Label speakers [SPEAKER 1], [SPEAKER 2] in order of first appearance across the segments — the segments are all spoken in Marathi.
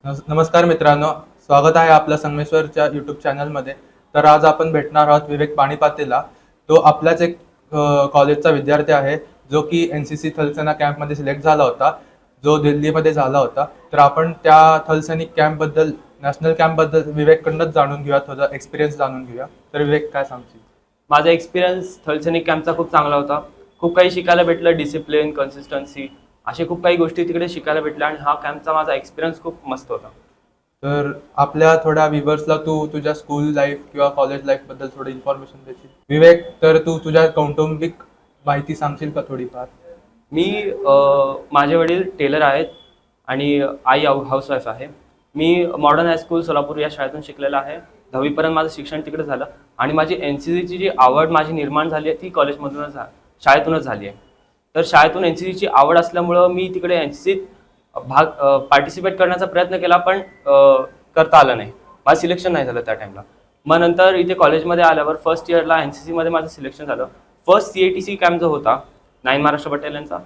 [SPEAKER 1] नमस्कार मित्रांनो, स्वागत आहे आपल्या संगमेश्वरच्या यूट्यूब चॅनलमध्ये. तर आज आपण भेटणार आहोत विवेक पाणीपातेला. तो आपल्याच एक कॉलेजचा विद्यार्थी आहे, जो की NCC थलसेना कॅम्पमध्ये सिलेक्ट झाला होता, जो दिल्लीमध्ये झाला होता. तर आपण त्या थलसैनिक कॅम्पबद्दल, नॅशनल कॅम्पबद्दल विवेककडूनच जाणून घेऊया, थोडा एक्सपिरियन्स जाणून घेऊया. तर विवेक, काय सांगशील?
[SPEAKER 2] माझा एक्सपिरियन्स थलसैनिक कॅम्पचा खूप चांगला होता. खूप काही शिकायला भेटलं, डिसिप्लिन, कन्सिस्टन्सी अशा खूप काही गोष्टी तिकडे शिकायला भेटल्या आणि हा कॅम्पचा माझा एक्सपिरियन्स खूप मस्त होता.
[SPEAKER 1] तर आपल्या थोड्या व्ह्युअर्सला तू तुझ्या स्कूल लाईफ किंवा कॉलेज लाईफ बद्दल थोडी इन्फॉर्मेशन देशील? विवेक, तर तू तुझ्या कौटुंबिक माहिती सांगशील का थोडीफार?
[SPEAKER 2] मी माझे वडील टेलर आहेत आणि आई हाऊसवाईफ आहे. मी मॉडर्न हायस्कूल सोलापूर या शाळेतून शिकलेला आहे. 10वीपर्यंत माझं शिक्षण तिकडे झालं आणि माझी NCCची जी आवड माझी निर्माण झाली आहे ती कॉलेजमधूनच शाळेतूनच झाली आहे. तर शाळेतून NCCची आवड असल्यामुळं मी तिकडे NCCत पार्टिसिपेट करण्याचा प्रयत्न केला, पण करता आलं नाही. माझं सिलेक्शन नाही झालं त्या टाईमला. मग नंतर इथे कॉलेजमध्ये आल्यावर फर्स्ट इयरला NCCमध्ये माझं सिलेक्शन झालं. फर्स्ट CATC कॅम्प जो होता 9 महाराष्ट्र बटालियनचा,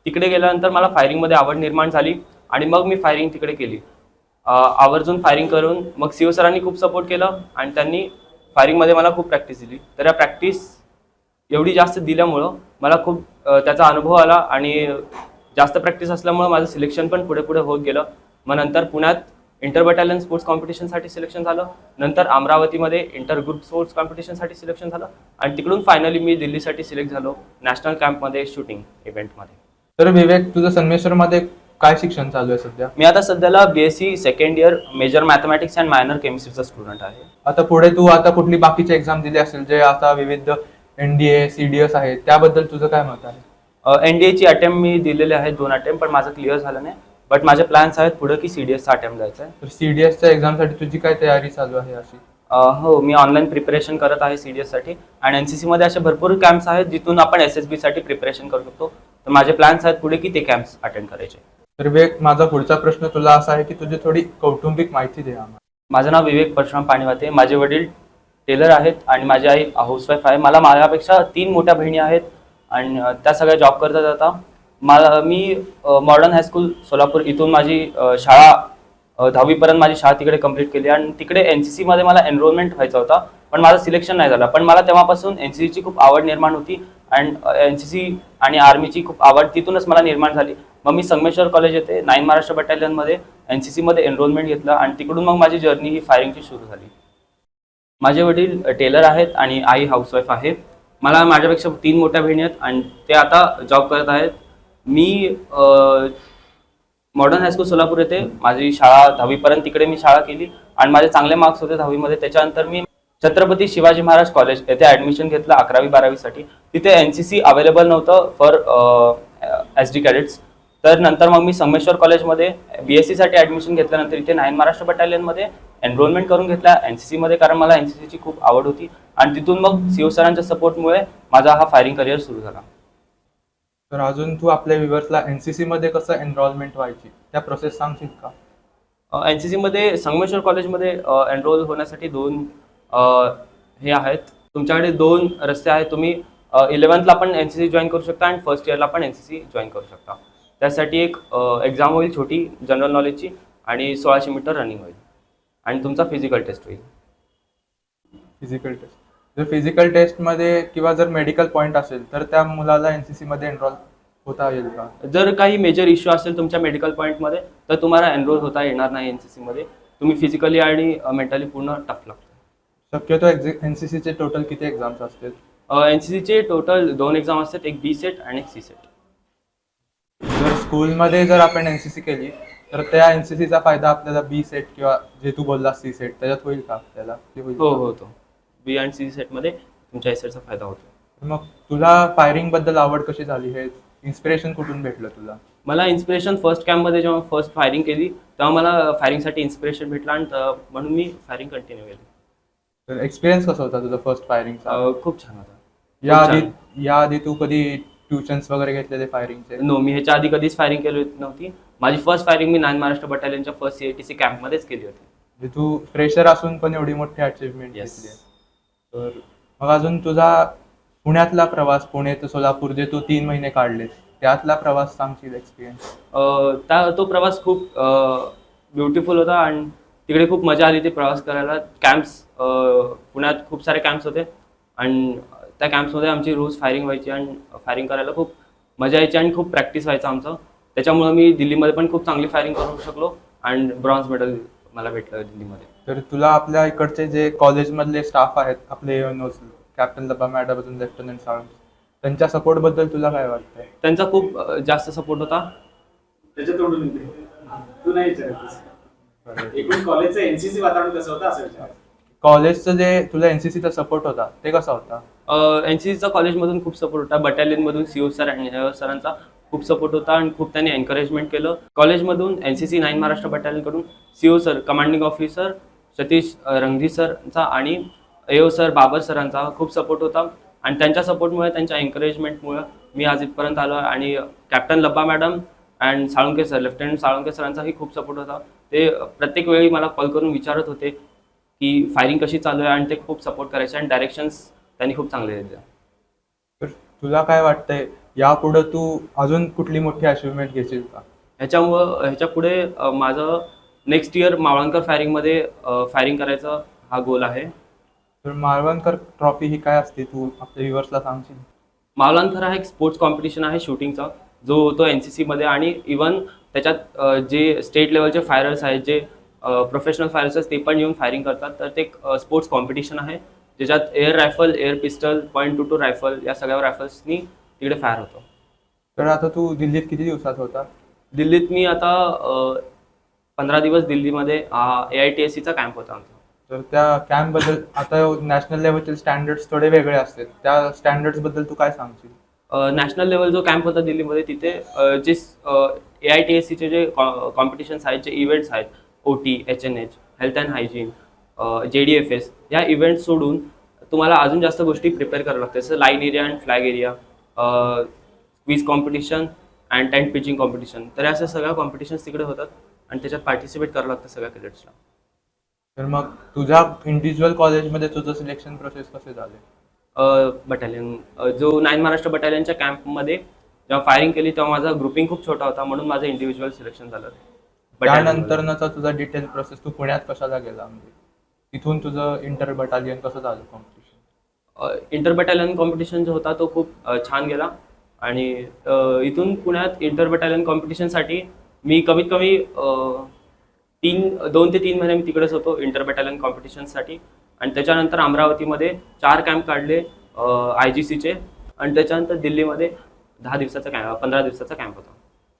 [SPEAKER 2] तिकडे गेल्यानंतर मला फायरिंगमध्ये आवड निर्माण झाली आणि मग मी फायरिंग तिकडे केली. आवर्जून फायरिंग करून मग CO सरांनी खूप सपोर्ट केलं आणि त्यांनी फायरिंगमध्ये मला खूप प्रॅक्टिस दिली. तर या प्रॅक्टिस एवढी जास्त दिल्यामुळं मला खूप त्याचा अनुभव आला आणि जास्त प्रॅक्टिस असल्यामुळं माझं सिलेक्शन पण पुढे पुढे होत गेलं. मग नंतर पुण्यात इंटर बटालियन स्पोर्ट्स कॉम्पिटिशनसाठी सिलेक्शन झालं. नंतर अमरावतीमध्ये इंटर ग्रुप स्पोर्ट्स कॉम्पिटिशनसाठी सिलेक्शन झालं आणि तिकडून फायनली मी दिल्लीसाठी सिलेक्ट झालो नॅशनल कॅम्पमध्ये शूटिंग इव्हेंटमध्ये.
[SPEAKER 1] तर विवेक, तुझं संगमेश्वरमध्ये काय शिक्षण चालू आहे सध्या?
[SPEAKER 2] मी आता सध्याला BSc second year major mathematics and minor केमिस्ट्रीचा स्टुडंट आहे.
[SPEAKER 1] आता पुढे तू आता कुठली बाकीची एक्झाम दिली असेल, जे आता विविध NDA CDS आहे, त्याबद्दल तुझं काय मत आहे?
[SPEAKER 2] NDAची अटेम्प्ट मी दिलेले आहेत 2 अटेम्प्ट, पण माझं क्लिअर झालं नाही. बट माझे प्लॅन्स आहेत पुढे की CDSचा अटेम्प्ट द्यायचा आहे.
[SPEAKER 1] तर CDSच्या एक्झामसाठी तुझी काय तयारी चालू आहे अशी?
[SPEAKER 2] हो, मी ऑनलाईन प्रिपरेशन करत आहे CDSसाठी आणि NCCमध्ये असे भरपूर कॅम्प्स आहेत जिथून आपण SSBसाठी प्रिपरेशन करू शकतो. तर माझे प्लॅन्स आहेत पुढे की ते कॅम्प्स अटेंड करायचे.
[SPEAKER 1] तर विवेक, माझा पुढचा प्रश्न तुला असा आहे की तुझी थोडी कौटुंबिक माहिती दे आम्हाला.
[SPEAKER 2] माझं नाव विवेक परशुराम पाणीवाते. माझे वडील टेलर आहेत आणि माझी आई हाऊसवाईफ आहे. मला माझ्यापेक्षा 3 मोठ्या बहिणी आहेत आणि त्या सगळ्या जॉब करतात आता. मी मॉडर्न हायस्कूल सोलापूर इथून माझी शाळा 10वीपर्यंत माझी शाळा तिकडे कंप्लीट केली आणि तिकडे NCCमध्ये मला एनरोलमेंट व्हायचा होता, पण माझं सिलेक्शन नाही झालं. पण मला तेव्हापासून NCCची खूप आवड निर्माण होती आणि NCC आणि आर्मीची खूप आवड तिथूनच मला निर्माण झाली. मग मी संगमेश्वर कॉलेज येथे 9 महाराष्ट्र बटालियनमध्ये NCCमध्ये एनरोलमेंट घेतलं आणि तिकडून मग माझी जर्नी ही फायरिंगची सुरू झाली. माझे वडील टेलर आहेत आणि आई हाऊसवाईफ आहे. मला माझ्यापेक्षा 3 मोठ्या बहिणी आहेत आणि ते आता जॉब करत आहेत. मी मॉडर्न हायस्कूल सोलापूर येथे माझी शाळा 10वीपर्यंत तिकडे मी शाळा केली आणि माझे चांगले मार्क्स होते 10वीमध्ये. त्याच्यानंतर मी छत्रपती शिवाजी महाराज कॉलेज येथे ॲडमिशन घेतलं 11वी-12वीसाठी. तिथे NCC अवेलेबल नव्हतं फॉर SD कॅडेट्स. तर नंतर मग मी संगमेश्वर कॉलेजमध्ये BScसाठी ॲडमिशन घेतल्यानंतर इथे 9 महाराष्ट्र बटालियनमध्ये एनरोलमेंट करून घेतला NCCमध्ये, कारण मला NCCची खूप आवड होती आणि तिथून मग CO सरांच्या सपोर्टमुळे माझा हा फायरिंग करिअर सुरू झाला.
[SPEAKER 1] तर अजून तू आपल्या व्ह्युअर्सला NCC मध्ये कसं एनरोलमेंट व्हायची त्या प्रोसेस सांगशील का?
[SPEAKER 2] NCCमध्ये संगमेश्वर कॉलेजमध्ये एनरोल होण्यासाठी 2 हे आहेत. तुमच्याकडे 2 रस्ते आहेत. तुम्ही 11th पण NCC जॉईन करू शकता आणि फर्स्ट इयरला पण NCC जॉईन करू शकता. त्यासाठी एक एक्झाम होईल छोटी जनरल नॉलेजची आणि 1600 मीटर रनिंग होईल आणि तुमचा फिजिकल टेस्ट होईल.
[SPEAKER 1] फिजिकल टेस्ट, जर फिजिकल टेस्टमध्ये किंवा जर मेडिकल पॉईंट असेल तर त्या मुलाला NCC मध्ये एनरोल होता येईल का?
[SPEAKER 2] जर काही मेजर इश्यू असेल तुमच्या मेडिकल पॉईंटमध्ये तर तुम्हाला एनरोल होता येणार नाही NCCमध्ये. तुम्ही फिजिकली आणि मेंटली पूर्ण टफ लागतो.
[SPEAKER 1] शक्यतो NCCचे टोटल किती एक्झाम्स असतील?
[SPEAKER 2] NCCचे टोटल 2 एक्झाम असतात, एक B सेट आणि एक C सेट.
[SPEAKER 1] जर स्कूलमध्ये जर आपण NCC केली तर त्या NCCचा फायदा आपल्याला B सेट किंवा जे तू बोललास C सेट त्याच्यात होईल का आपल्याला?
[SPEAKER 2] हो, होतो. B आणि C सेटमध्ये तुमच्या SSचा फायदा होतो.
[SPEAKER 1] मग तुला फायरिंग बद्दल आवड कशी झाली? हे इन्स्पिरेशन कुठून भेटलं तुला?
[SPEAKER 2] मला इन्स्पिरेशन फर्स्ट कॅम्पमध्ये जेव्हा फर्स्ट फायरिंग केली तेव्हा मला फायरिंगसाठी इन्स्पिरेशन भेटला आणि म्हणून मी फायरिंग कंटिन्यू केली.
[SPEAKER 1] तर एक्सपिरियन्स कसा होता तुझा फर्स्ट फायरिंगचा?
[SPEAKER 2] खूप छान होता.
[SPEAKER 1] याआधी तू कधी ट्युशन्स वगैरे घेतलेले फायरिंगचे?
[SPEAKER 2] नो, मी ह्याच्या आधी कधीच फायरिंग केली नव्हती. माझी फर्स्ट फायरिंग मी 9 महाराष्ट्र बटालियनच्या फर्स्ट CATC कॅम्पमध्येच केली होती.
[SPEAKER 1] म्हणजे तू फ्रेशर असून पण एवढी मोठी अचीवमेंट घेतली. तर मग अजून तुझा पुण्यातला प्रवास, पुणे ते सोलापूर जे तू 3 महिने काढले, त्यातला प्रवास सांगशील एक्सपिरियन्स?
[SPEAKER 2] तो प्रवास खूप ब्युटिफुल होता आणि तिकडे खूप मजा आली ती प्रवास करायला. कॅम्प्स पुण्यात खूप सारे कॅम्प्स होते आणि त्या कॅम्प्समध्ये आमची रोज फायरिंग व्हायची आणि फायरिंग करायला खूप मजा यायची आणि खूप प्रॅक्टिस व्हायचं आमचं. त्याच्यामुळं मी दिल्लीमध्ये पण खूप चांगली फायरिंग करू शकलो आणि ब्रॉन्झ मेडल मला भेटलं दिल्लीमध्ये.
[SPEAKER 1] तर तुला आपल्या इकडचे जे कॉलेजमधले स्टाफ आहेत आपले कॅप्टन लब्बा मॅडम अजून लेफ्टनंट साळुंखे, त्यांच्या सपोर्टबद्दल तुला काय वाटतंय?
[SPEAKER 2] त्यांचा खूप जास्त सपोर्ट होता.
[SPEAKER 3] त्याच्या तोडून येते. तू नाही विचारतस. एकूण कॉलेजचं एनसीसी वातावरण कसं होतं असं विचार.
[SPEAKER 1] कॉलेजचं जे तुला एनसीसीचा सपोर्ट होता ते कसा होता?
[SPEAKER 2] एनसीसीचा कॉलेजमधून खूप सपोर्ट होता. बटालियनमधून सीओ सर आणि सरांचा खूप सपोर्ट होता आणि खूप त्यांनी एन्करेजमेंट केलं. कॉलेजमधून एनसीसी 9 महाराष्ट्र बटालियनकडून CO sir, commanding officer Satish Rangdhi सरचा आणि एओ सर बाबर सरांचा खूप सपोर्ट होता आणि त्यांच्या सपोर्टमुळे, त्यांच्या एन्करेजमेंटमुळे मी आज इथपर्यंत आलो. आणि captain Labba madam and Salunkhe sir, lieutenant Salunkhe सरांचाही खूप सपोर्ट होता. ते प्रत्येक वेळी मला कॉल करून विचारत होते की फायरिंग कशी चालू आहे आणि ते खूप सपोर्ट करायचे आणि डायरेक्शन्स त्यांनी खूप चांगले दिले.
[SPEAKER 1] तर तुला काय वाटतंय यापुढे तू अजून कुठली मोठी अचिव्हमेंट घेशील का?
[SPEAKER 2] ह्याच्या पुढे माझं नेक्स्ट इयर मावळणकर फायरिंगमध्ये फायरिंग करायचा हा गोल आहे.
[SPEAKER 1] तर मालवणकर ट्रॉफी ही काय असते तू आपल्या व्ह्युअर्सला सांगशील?
[SPEAKER 2] मावळणकर हा एक स्पोर्ट्स कॉम्पिटिशन आहे शूटिंगचा, जो होतो NCCमध्ये आणि इवन त्याच्यात जे स्टेट लेवलचे फायरर्स आहेत, जे प्रोफेशनल फायरर्स आहेत, ते पण येऊन फायरिंग करतात. तर ते एक स्पोर्ट्स कॉम्पिटिशन आहे ज्याच्यात air rifle, air pistol, .22 rifle या सगळ्या रायफल्सनी तिकडे फायर होतो.
[SPEAKER 1] तर आता तू दिल्लीत किती दिवसात होता?
[SPEAKER 2] दिल्लीत मी आता 15 दिवस दिल्लीमध्ये AITSCचा कॅम्प होता आमचा.
[SPEAKER 1] तर त्या कॅम्पबद्दल आता नॅशनल लेवलचे स्टँडर्ड्स थोडे वेगळे असतात, त्या स्टँडर्ड्सबद्दल तू काय सांगशील?
[SPEAKER 2] नॅशनल लेवल जो कॅम्प होता दिल्लीमध्ये, तिथे जे AITSCचे जे कॉम्पिटिशन्स आहेत, जे इव्हेंट्स आहेत, OT, HNH, health and hygiene, JDFS, या इव्हेंट्स सोडून तुम्हाला अजून जास्त गोष्टी प्रिपेअर करावं लागतं. जसं line area and flag area, quiz competition and tent pitching competition. तर अशा सगळ्या कॉम्पिटिशन्स तिकडे होतात आणि त्याच्यात पार्टिसिपेट करावं लागतं सगळ्या कॅडेट्सला.
[SPEAKER 1] तर मग तुझ्या इंडिव्हिज्युअल कॉलेजमध्ये तुझं सिलेक्शन प्रोसेस कसे झाले?
[SPEAKER 2] बटालियन जो 9 महाराष्ट्र बटालियनच्या कॅम्पमध्ये जेव्हा फायरिंग केली तेव्हा माझा ग्रुपिंग खूप छोटा होता, म्हणून माझं इंडिव्हिज्युअल सिलेक्शन झालं.
[SPEAKER 1] त्यानंतरचा तुझा डिटेल प्रोसेस, तू पुण्यात कशाला गेला, म्हणजे तिथून तुझं इंटर बटालियन कसं झालं कॉम्पिटिशन?
[SPEAKER 2] इंटर बटालियन कॉम्पिटिशन जो होता तो खूप छान गेला आणि इथून पुण्यात इंटर बटालियन कॉम्पिटिशनसाठी मी कमीत कमी 2 ते 3 महिने मी तिकडेच होतो इंटर बटालियन कॉम्पिटिशनसाठी. आणि त्याच्यानंतर अमरावतीमध्ये 4 कॅम्प काढले IGCचे आणि त्याच्यानंतर दिल्लीमध्ये 15 दिवसाचा कॅम्प होता.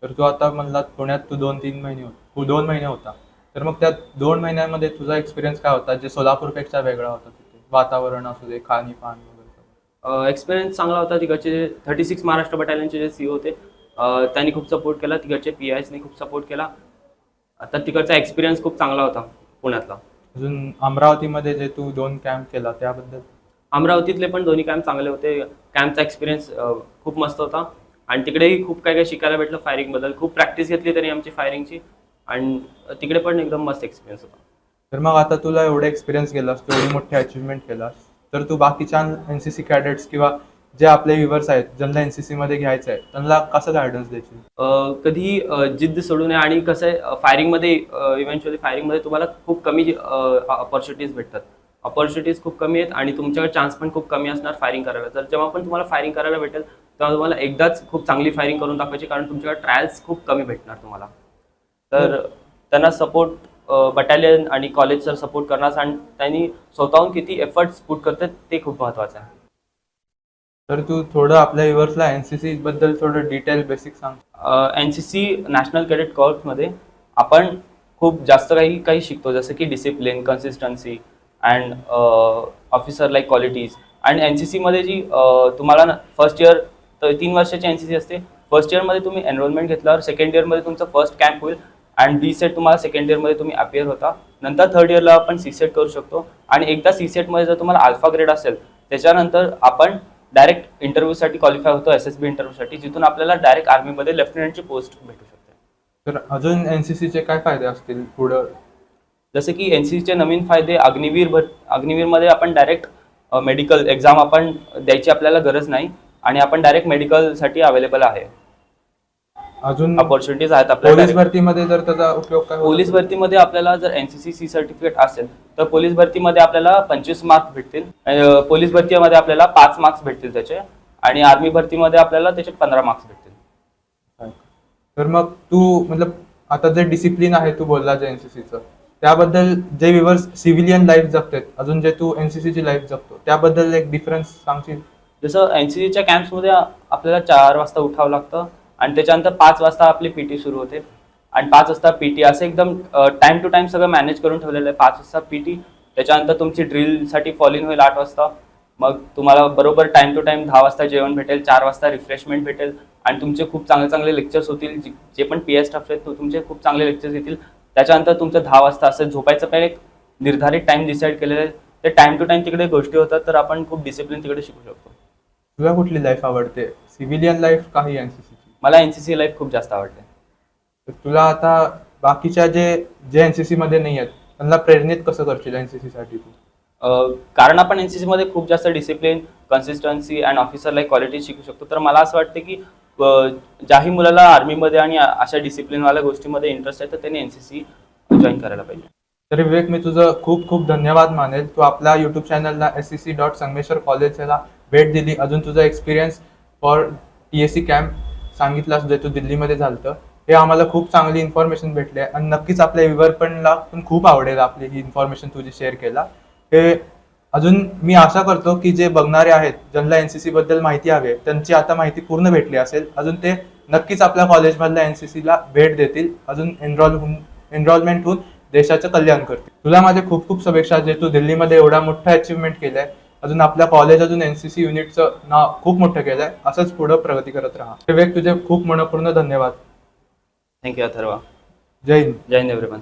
[SPEAKER 1] तर तू आता म्हणला पुण्यात तू 2 महिने होता, तर मग त्या 2 महिन्यामध्ये तुझा एक्सपिरियन्स काय होता जे सोलापूरपेक्षा वेगळा होता? तिथे वातावरण असू दे, खाणीपान वगैरे.
[SPEAKER 2] एक्सपिरियन्स चांगला होता. तिकडचे जे 36 महाराष्ट्र बटालियनचे जे CEO होते त्यांनी खूप सपोर्ट केला. तिकडचे PIsनी खूप सपोर्ट केला. आता तिकडचा एक्सपिरियन्स खूप चांगला होता पुण्यातला.
[SPEAKER 1] अजून अमरावतीमध्ये जे तू 2 कॅम्प केला त्याबद्दल?
[SPEAKER 2] अमरावतीतले पण दोन्ही कॅम्प चांगले होते. कॅम्पचा एक्सपिरियन्स खूप मस्त होता आणि तिकडेही खूप काय काय शिकायला भेटलं फायरिंगबद्दल. खूप प्रॅक्टिस घेतली त्यांनी आमची फायरिंगची आणि तिकडे पण एकदम मस्त एक्सपिरियन्स होता.
[SPEAKER 1] तर मग आता तुला एवढे एक्सपिरियन्स केलास, तू एवढी मोठी अचिव्हमेंट केलास, तर तू बाकीच्या NCC कॅडेट्स किंवा जे आपले व्ह्युअर्स आहेत ज्यांना NCC मध्ये घ्यायचं आहे त्यांना कसं गायडन्स द्यायची?
[SPEAKER 2] कधी जिद्द सोडू नये. आणि कसं आहे, फायरिंगमध्ये इव्हेंच्युअली फायरिंगमध्ये तुम्हाला खूप कमी अपॉर्च्युनिटीज भेटतात. अपॉर्च्युनिटीज खूप कमी आहेत आणि तुमच्याकडे चान्स पण खूप कमी असणार फायरिंग करायला. तर जेव्हा पण तुम्हाला फायरिंग करायला भेटेल तेव्हा तुम्हाला एकदाच खूप चांगली फायरिंग करून दाखवायची, कारण तुमच्याकडे ट्रायल्स खूप कमी भेटणार तुम्हाला. तर त्यांना सपोर्ट बटालियन आणि कॉलेज सपोर्ट करणार आणि त्यांनी स्वतःहून किती एफर्ट्स पुट करतात ते खूप महत्त्वाचं आहे.
[SPEAKER 1] तर तू थोडं आपल्या व्ह्युअर्सला NCC बद्दल थोडं डिटेल बेसिक सांग.
[SPEAKER 2] NCC नॅशनल कॅडेट कॉर्प्समध्ये आपण खूप जास्त काही शिकतो, जसं की discipline, consistency and officer like qualities. आणि NCCमध्ये जी तुम्हाला फर्स्ट इयर, 3 वर्षाची NCC असते. फर्स्ट इयरमध्ये तुम्ही एनरोलमेंट घेतल्यावर सेकंड इयरमध्ये तुमचं फर्स्ट कॅम्प होईल अँड B-सेट तुम्हाला सेकंड इयरमध्ये तुम्ही अपियर होता. नंतर थर्ड इयरला आपण C-सेट करू शकतो आणि एकदा C-सेटमध्ये जर तुम्हाला अल्फा ग्रेड असेल त्याच्यानंतर आपण डायरेक्ट इंटरव्ह्यूसाठी क्वालिफाय होतो, SSB इंटरव्ह्यूसाठी, जिथून आपल्याला डायरेक्ट आर्मीमध्ये लेफ्टनंटची पोस्ट भेटू शकते.
[SPEAKER 1] तर अजून NCCचे काय फायदे असतील पुढं?
[SPEAKER 2] जसे की NCCचे नवीन फायदे, अग्निवीरमध्ये आपण डायरेक्ट मेडिकल एक्झाम आपण द्यायची आपल्याला गरज नाही आणि आपण डायरेक्ट मेडिकलसाठी अवेलेबल आहे.
[SPEAKER 1] अजून
[SPEAKER 2] ऑपॉर्च्युनिटीज आहेत आपल्याला.
[SPEAKER 1] पोलीस भरतीमध्ये जर त्याचा उपयोग काय होतो?
[SPEAKER 2] पोलीस भरतीमध्ये आपल्याला जर एनसीसी सी सर्टिफिकेट असेल तर पोलीस भरतीमध्ये आपल्याला 25 मार्क्स भेटतील. पोलीस भरतीमध्ये आपल्याला 5 मार्क्स भेटतील त्याचे, आणि आर्मी भरतीमध्ये आपल्याला त्याचे 15 मार्क्स भेटतील.
[SPEAKER 1] तर मग तू मतलब आता जे डिसिप्लिन आहे तू बोलला जे एनसीसीचं, त्याबद्दल जे व्ह्युअर्स सिव्हिलियन लाईफ जगतात, अजून जे तू एनसीसीची लाईफ जगतो, त्याबद्दल एक डिफरन्स सांगशील?
[SPEAKER 2] जसं एनसीसीच्या कॅम्प्समध्ये आपल्याला 4 वाजता उठावं लागतं, आणि त्याच्यानंतर 5 वाजता आपली पीटी सुरू होते, आणि 5 वाजता पीटी, असं एकदम टाइम टू टाइम सगळं मॅनेज करून ठेवलेलं आहे. 5 वाजता पीटी, त्याच्यानंतर तुमची ड्रिलसाठी फॉल इन होईल 8 वाजता. मग तुम्हाला बरोबर टाइम टू टाइम 10 वाजता जेवण भेटेल, 4 वाजता रिफ्रेशमेंट भेटेल, आणि तुमचे खूप चांगले चांगले लेक्चर्स होतील. जे पण PS स्टाफ आहेत तुमचे खूप चांगले लेक्चर्स येतील. त्याच्यानंतर तुमचं 10 वाजता असं झोपायचं पहिले एक निर्धारित टाइम डिसाईड केलेलं आहे. ते टाइम टू टाइम तिकडे गोष्टी होतात, तर आपण खूप डिसिप्लिन तिकडे शिकू शकतो.
[SPEAKER 1] तुला कुठली लाईफ आवडते, सिव्हिलियन लाईफ का ही एनसीसीची?
[SPEAKER 2] मला एनसीसी लाईफ खूप जास्त आवडते.
[SPEAKER 1] तर तुला आता बाकीच्या जे एनसीसी मध्ये नाही आहेत त्यांना प्रेरणित कसं करशील एनसीसी साठी तू?
[SPEAKER 2] कारण आपण एनसीसी मध्ये खूप जास्त discipline, consistency and officer like quality शिकू शकतो. तर मला असं वाटतं की ज्याही मुलाला आर्मीमध्ये आणि अशा डिसिप्लिनवाल्या गोष्टीमध्ये इंटरेस्ट आहे तर त्यांनी एनसीसी जॉईन करायला पाहिजे.
[SPEAKER 1] तरी विवेक, मी तुझं खूप खूप धन्यवाद मानेल. तू आपल्या यूट्यूब चॅनलला SCC.संगमेश्वर कॉलेज याला भेट दिली, अजून तुझा एक्सपिरियन्स फॉर TSC कॅम्प सांगितलास जे तू दिल्लीमध्ये झालं, हे आम्हाला खूप चांगली इन्फॉर्मेशन भेटली आहे, आणि नक्कीच आपल्या व्ह्युअरला पण खूप आवडेल आपली ही इन्फॉर्मेशन तुझी शेअर केला. हे अजून मी आशा करतो की जे बघणारे आहेत ज्यांना एनसीसी बद्दल माहिती हवी आहे त्यांची आता माहिती पूर्ण भेटली असेल. अजून ते नक्कीच आपल्या कॉलेजमधल्या एनसीसीला भेट देतील, अजून एनरोलमेंट होऊन देशाचं कल्याण करतील. तुला माझे खूप खूप शुभेच्छा जे तू दिल्लीमध्ये एवढा मोठा अचीवमेंट केलंय. अजून आपल्या कॉलेज अजून एनसीसी युनिटचं नाव खूप मोठं केलंय. असंच पुढं प्रगती करत राहा. विवेक, तुझे खूप मनपूर्ण धन्यवाद.
[SPEAKER 2] थँक्यू अथर्वा.
[SPEAKER 1] जय हिंद.
[SPEAKER 2] जय हिंद एव्हरीवन.